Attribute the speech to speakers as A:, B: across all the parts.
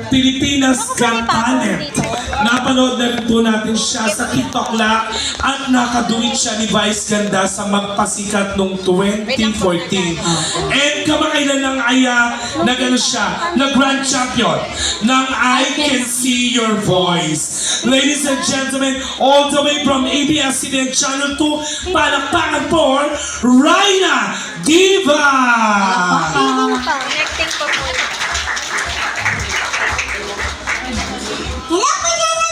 A: Pilipinas Got Talent. Napanood na rin po natin siya sa TikTok lang at nakaduwit siya ni Vice Ganda sa magpasikat noong 2014. And kamakailan lang ay nagano siya, na Grand Champion ng I Can See Your Voice. Ladies and gentlemen, all the way from ABS-CBN Channel 2, palakpakan po, Raina Diva!
B: Connecting po po.
C: Hello po dyan na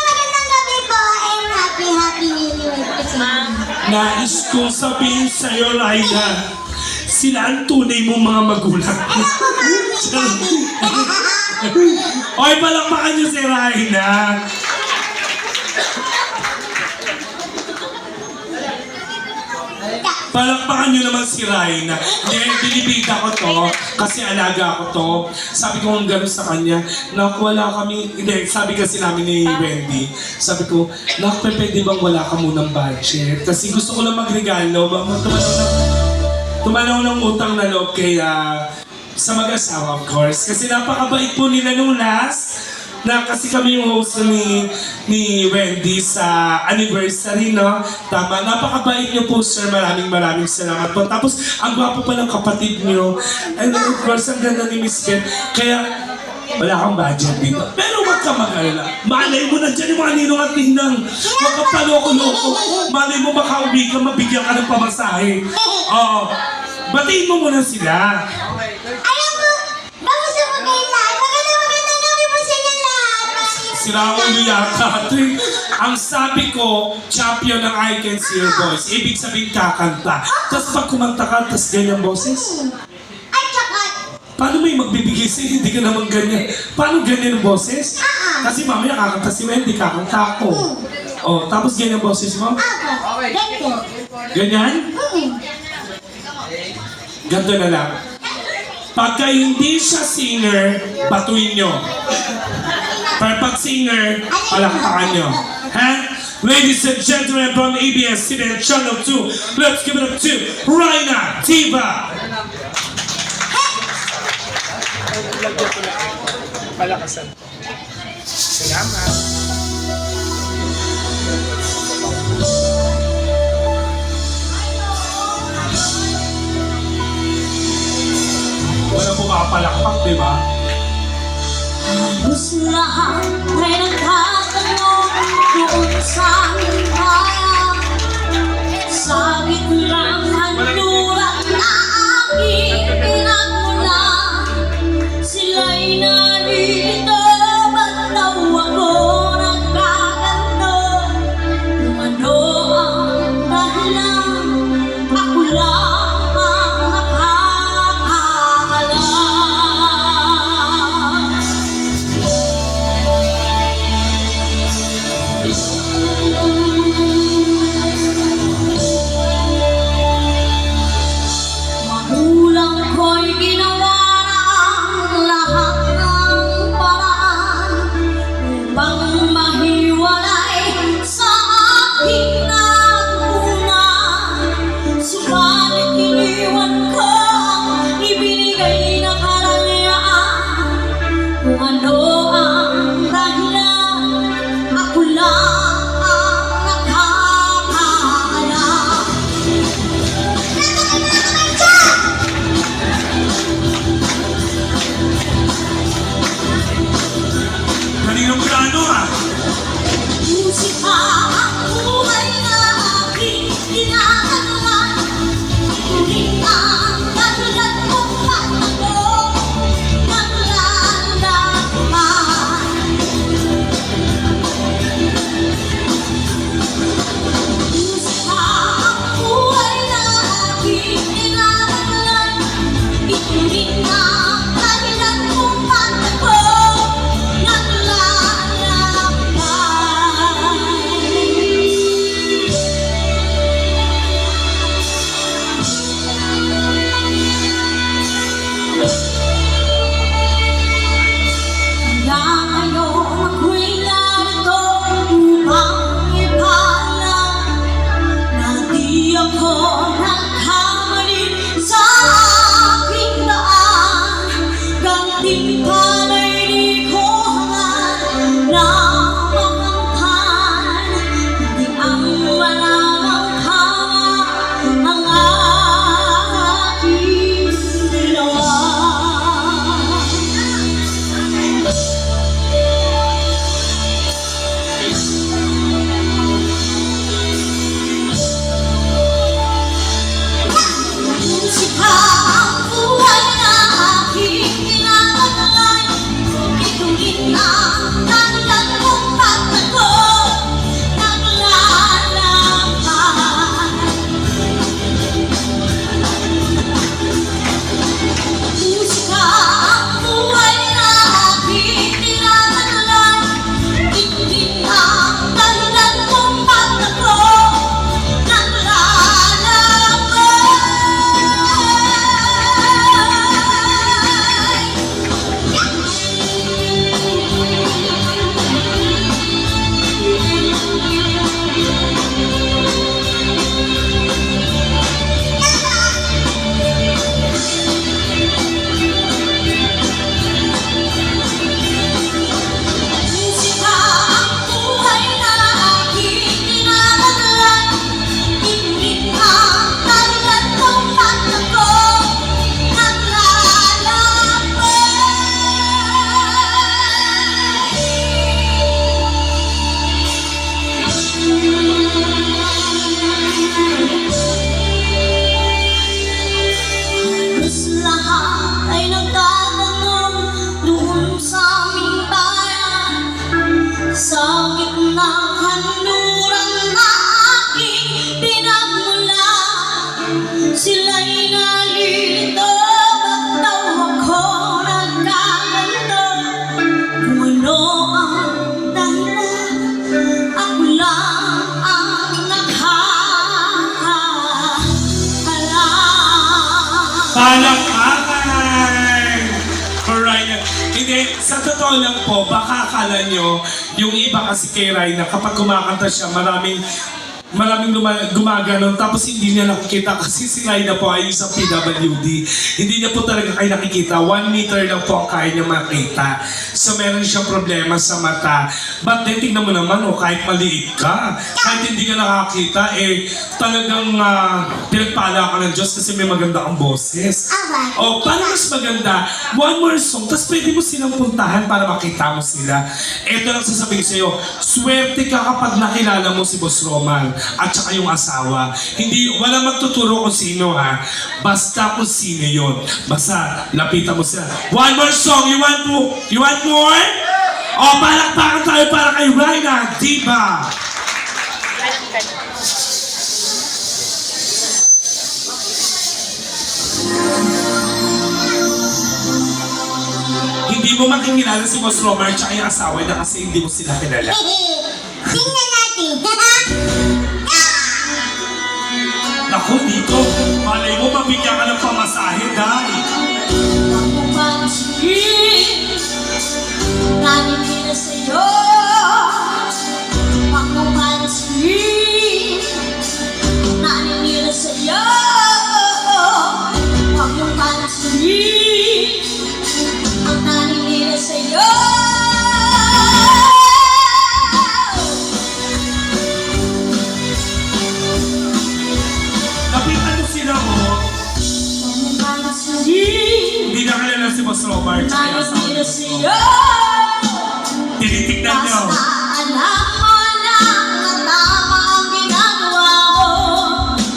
C: magandang gabi po and happy New Year po sa inyo.
A: Nais kong sabihin sa'yo, Raina, sila ang tunay mong mga magulang. Oy, palakpakan niyo si Raina. Palakpakan niyo naman si Raina. Hindi, binibida ko to kasi alaga ko to. Sabi ko kung gano'n sa kanya, nak, wala kami, hindi, sabi kasi namin ni Wendy, sabi ko, nak, pwede bang wala ka munang budget? Kasi gusto ko lang magregalo, tumanaw ng utang na loob kaya sa mag-asawa, of course. Kasi napakabait po nila nung last, na kasi kami yung host ni Wendy sa anniversary, no? Tama, napakabait niyo po, sir. Maraming salamat po. Tapos, ang gwapo pa ng kapatid niyo. And then, of course, ang ganda ni Miss Ken. Kaya, wala kang budget dito. Pero wag ka mag-alala. Malay mo na dyan yung mga ninong at ninang. Huwag ka paloko-loko. Malay mo baka uwi ka, mabigyan ka ng pamasahe. Oo. Batiin mo muna sila.
C: Alam po, kamusta po kayo lahat? Magandang gabi po sa inyo lahat.
A: Sira ulo yata. Ang sabi ko, champion ng I Can See Your Voice. Ibig sabihin kakanta. Tapos pag kumanta ka, tapos ganyan boses.
C: At saka,
A: Paano may magbibigay sa'yo? Hindi ka naman ganyan. Paano ganyan ang boses? Kasi mamaya kakanta si Wendy, kakanta ako. Oh, tapos ganyan ang boses mo?
C: ako, ganito.
A: Ganyan? Ganto na lang. Pagka hindi siya singer, batuin nyo. Pero pag singer, palakpakan nyo. Ha? Ladies and gentlemen from ABS-CBN Channel 2, let's give it up to Raina Diva! Palakasan. Salamat. Wala pumapalakpak, di ba?
C: Halos lahat ay nagtatanong doon sa aking bayan. Sa gitnang handuran na aking pinagmulan, sila'y nalilito, ba't daw ako nagkaganto? Kung ano ang dahilan, ako lang ang nakakaalam.
A: Hindi, sa totoo lang po, baka akala nyo, yung iba kasi kay Rai na kapag kumakanta siya, maraming gumaganon tapos hindi niya nakikita kasi si Rai na po ay isang PWD. Hindi niya po talaga kayo nakikita. 1 meter lang po ang kaya niya makita. So meron siyang problema sa mata. But then tingnan mo naman, kahit maliit ka, kahit hindi ka nakakita, talagang pinagpala ka ng Diyos kasi may maganda kang boses. O, paano mas maganda? One more song, tapos pwede mo silang puntahan para makita mo sila. Ito lang sasabihin sa'yo, swerte ka kapag nakilala mo si Boss Roman at saka yung asawa. Wala magtuturo kung sino ha. Basta kung sino yun. Basta, lapitan mo sila. One more song, you want more? O, palakpakan tayo para kay Raina, diba? Hindi mo makikilala si Boss Roman at yung asawa na kasi hindi mo sila kilala.
C: Tingnan natin.
A: Naku, dito. Malay mo, mabigyan ka ng pamasahe, dahil.
C: Naninira sa'yo, pagmamansin. Naninira sa'yo, pagmamansin. Ang naninira sa'yo.
A: Lapitan mo sila mo. Hindi na kilala si Boss Robert.
C: Naninira sa'yo.
A: Tinitignan niyo.
C: Basta alam mo lang na tama ang ginagawa ko.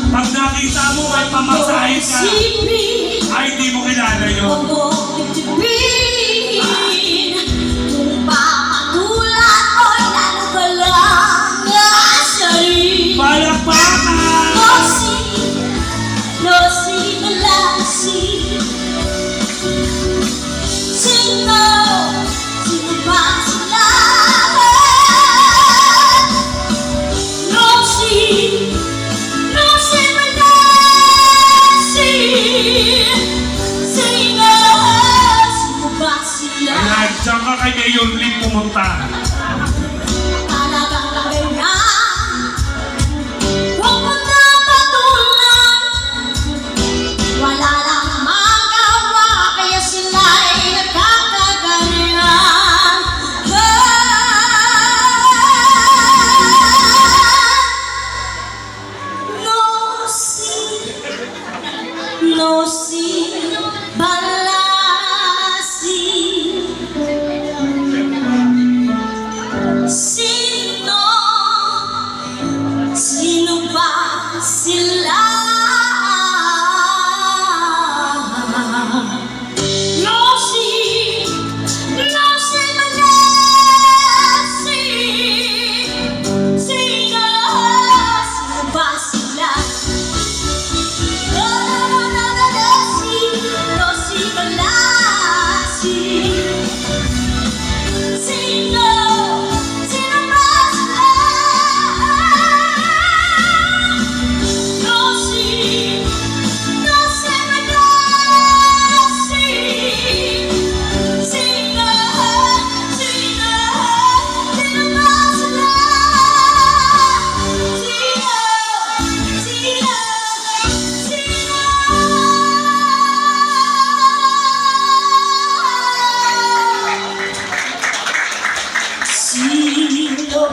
A: Pag nakita mo may pamasahe ka, ay di mo kilala yun.
C: Huwag mong itibin. Kung papatulan ko, lalo ka lang asarin.
A: Palakpakan!
C: No si, sino ba sila? No si, sino ba sila?
A: Ayan, diyan ka kay Mayor Lee pumunta.
C: Talagang laki na. Huwag mo na patulan. Wala lang magawa, kaya sila'y nagkakaganyan. No si, balasi. Sino ba sila? No si, balasi. Sino ba sila? No si, balasi. Sino ba sila? No si, balasi. Sino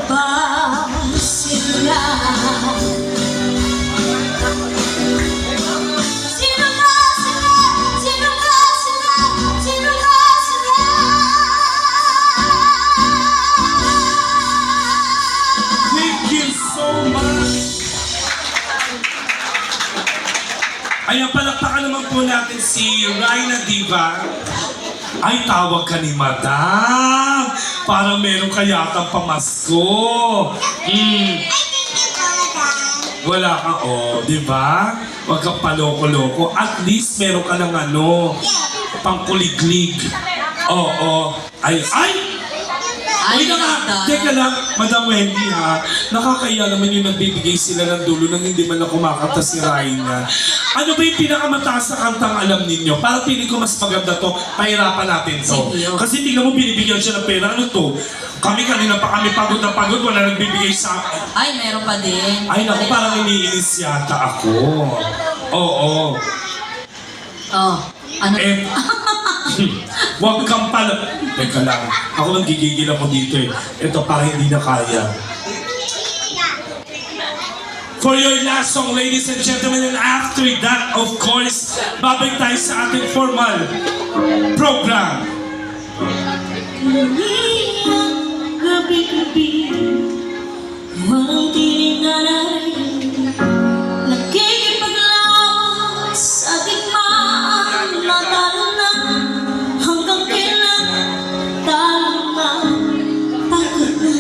C: ba sila? Sino ba sila? Sino ba sila?
A: Thank you so much. Ayan, palakpakan naman po natin si Raina Diva. Ay, tawag ka ni Madam. Para meron ka yatang pamasko.
C: Ay, thank you po, madam.
A: Wala ka, di ba? Huwag kang paloko-loko. At least meron ka ng pangkuliglig. Oo. Ay!
B: Ay,
A: Uy na nga,
B: ganda.
A: teka lang, Madam Wendy ha, nakakaya naman yung nagbibigay sila ng dulo nang hindi man lang kumakanta si Raina. Ano ba yung pinakamataas na kantang alam ninyo? Para pili ko mas maganda to, pahirapan natin to.
B: Sige, yun.
A: Kasi tingnan mo, binibigyan siya ng pera. Ano to? Kami kanina pa kami pagod na pagod, wala nagbibigay sa akin.
B: Ay, meron pa din.
A: Ay naku, parang iniinis yata ako. Oo.
B: Oh, ano?
A: Eh, wag kang pala. Teka lang, ako lang gigigil ako dito eh. Ito, parang hindi na kaya. For your last song, ladies and gentlemen, and after that, of course, babalik tayo sa ating formal program.
C: Gabi-gabi, walang tinig na narinig, nakikipaglawas sa digmaan, natalo na, hanggang kailan, talo na, pagod na.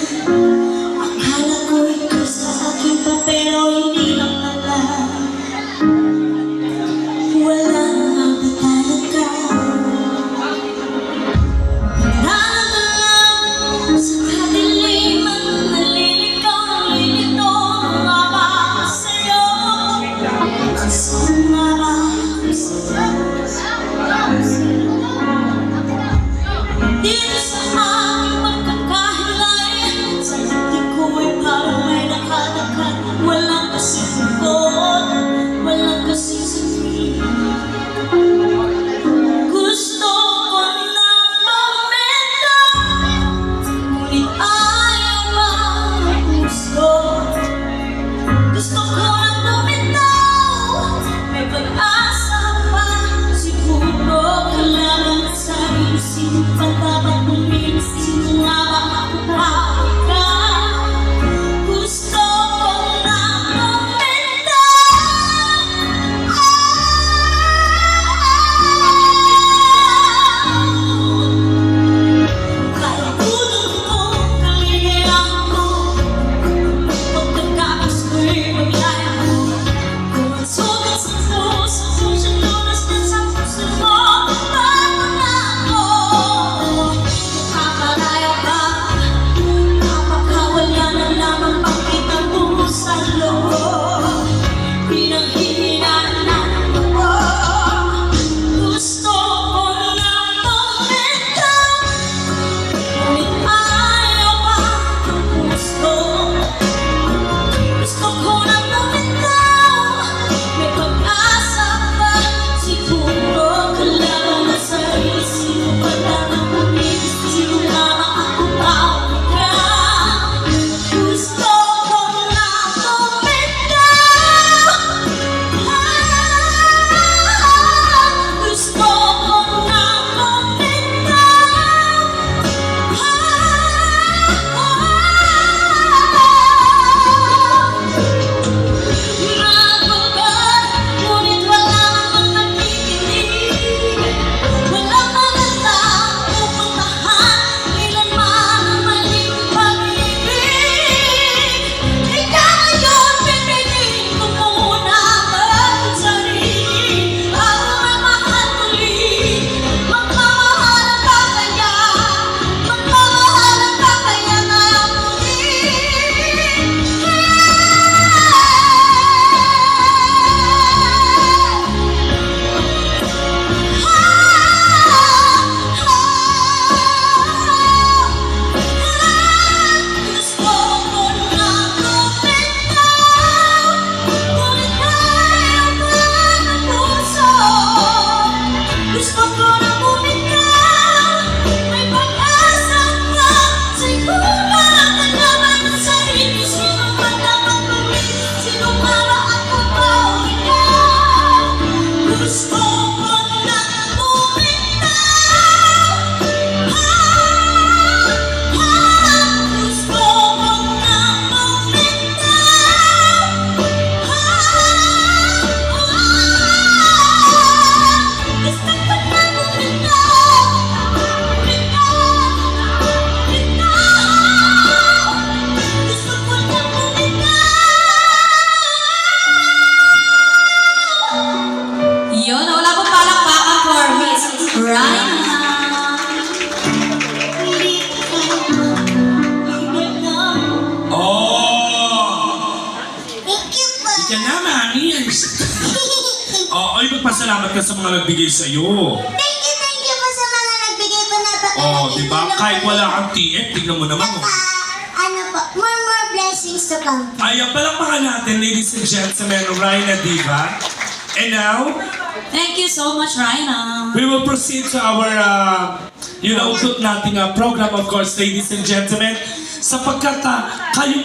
C: Akala ko ikaw sa akin pa, pero hindi lang pala. Wala na ba talaga? Nalagala sa kadiliman
A: Ay, magpasalamat ka sa mga nagbigay sa'yo.
C: Thank you po sa mga nagbigay po na pa.
A: Diba? Kahit wala kang TF, tignan mo naman.
C: Ano po, more blessings to come.
A: Ayan, palakpakan natin, ladies and gentlemen, Rhina Diva. And now,
B: Thank you so much, Raina.
A: we will proceed to our, nating program, of course, ladies and gentlemen. Sapagkat kayo